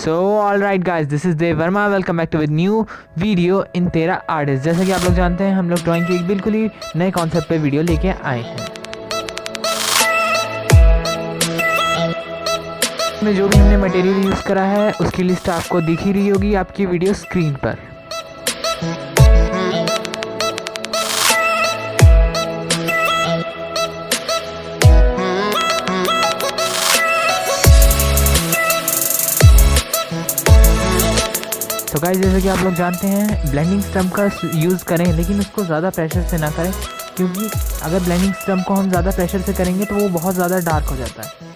So all right guys, this is Dev Verma, welcome back to with new video in तेरा artist. जैसा कि आप लोग जानते हैं, हम लोग ड्राइंग के एक बिल्कुल ही नए कॉन्सेप्ट पे वीडियो लेके आए हैं। में जो भी हमने मटेरियल यूज़ करा है उसकी लिस्ट आपको दिख ही रही होगी आपकी वीडियो स्क्रीन पर। तो गाइस, जैसे कि आप लोग जानते हैं, ब्लेंडिंग स्टम्प का यूज़ करें, लेकिन उसको ज़्यादा प्रेशर से ना करें, क्योंकि अगर ब्लेंडिंग स्टम्प को हम ज़्यादा प्रेशर से करेंगे तो वो बहुत ज़्यादा डार्क हो जाता है।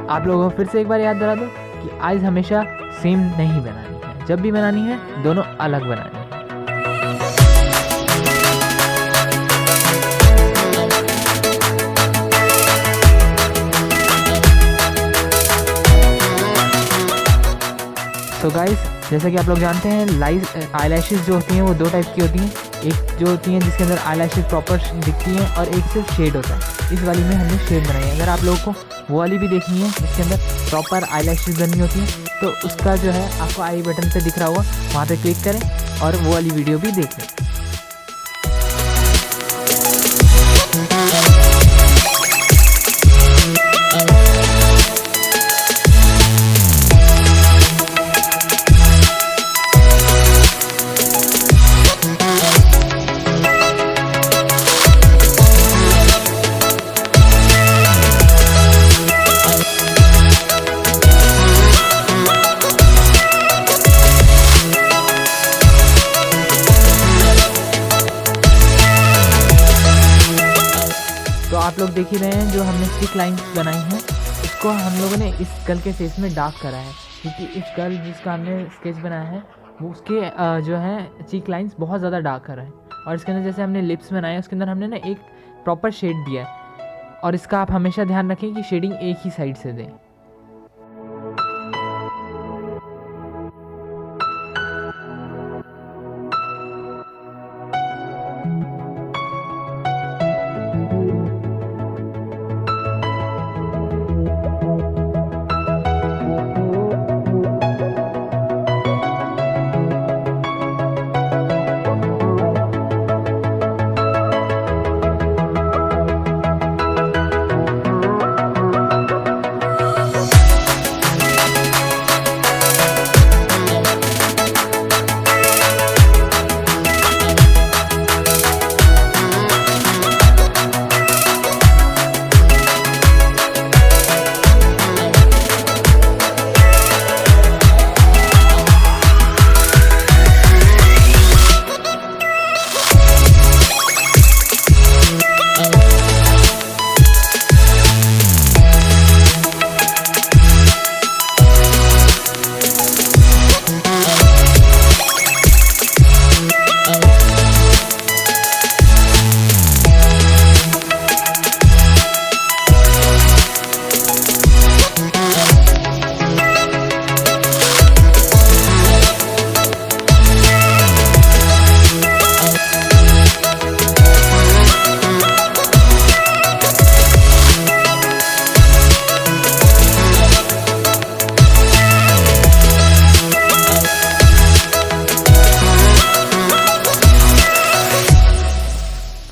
आप लोगों को फिर से एक बार याद दिला दो कि आइज़ हमेशा सेम नहीं बनानी है, जब भी बनानी है दोनों अलग बनानी है। तो गाइस, जैसा कि आप लोग जानते हैं, आईलैशेस जो होती हैं वो दो टाइप की होती हैं। एक जो होती हैं जिसके अंदर आईलैशेस प्रॉपर दिखती हैं, और एक सिर्फ शेड होता है। इस वाली में हमने शेड बनाई है। अगर आप लोगों को वो वाली भी देखनी है जिसके अंदर प्रॉपर आईलैशेस बननी होती हैं, तो उसका जो है आपको आई बटन पे दिख रहा होगा, वहाँ पे क्लिक करें और वो वाली वीडियो भी देख लें। तो आप लोग देख ही रहे हैं, जो हमने स्टिक लाइंस बनाई हैं उसको हम लोगों ने इस गर्ल के फेस में डार्क करा है, क्योंकि इस गर्ल जिसका हमने स्केच बनाया है वो उसके जो है चीक लाइंस बहुत ज़्यादा डार्क करा है। और इसके अंदर जैसे हमने लिप्स बनाए, उसके अंदर हमने ना एक प्रॉपर शेड दिया है। और इसका आप हमेशा ध्यान रखें कि शेडिंग एक ही साइड से दें।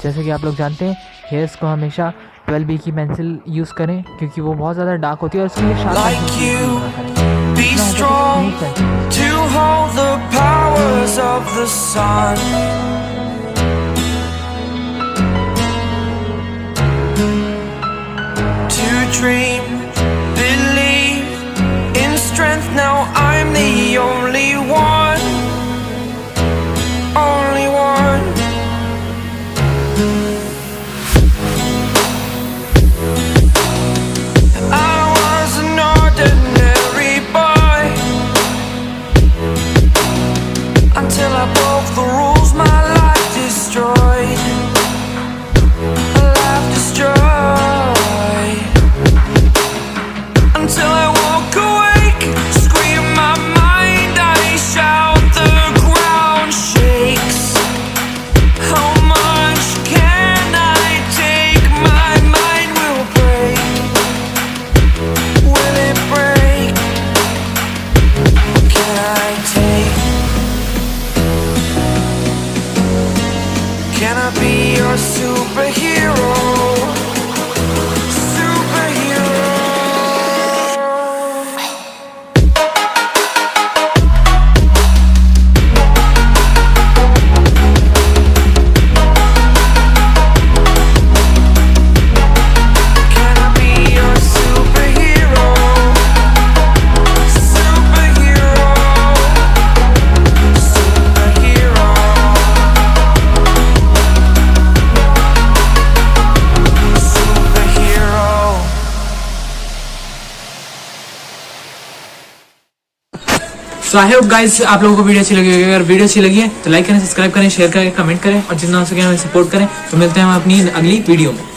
जैसे कि आप लोग जानते हैं, हेयर्स को हमेशा 12B की पेंसिल यूज़ करें, क्योंकि वो बहुत ज़्यादा डार्क होती है और उसमें until I broke the rules my life destroyed. be your superhero? Superhero. Can I be your superhero? Superhero. Superhero. Superhero. So I hope guys आप लोगों को वीडियो अच्छी लगी होगी। अगर वीडियो अच्छी लगी है तो लाइक करें, सब्सक्राइब करें, शेयर करें, कमेंट करें और जितना हो सके हमें सपोर्ट करें। तो मिलते हैं हम अपनी अगली वीडियो में।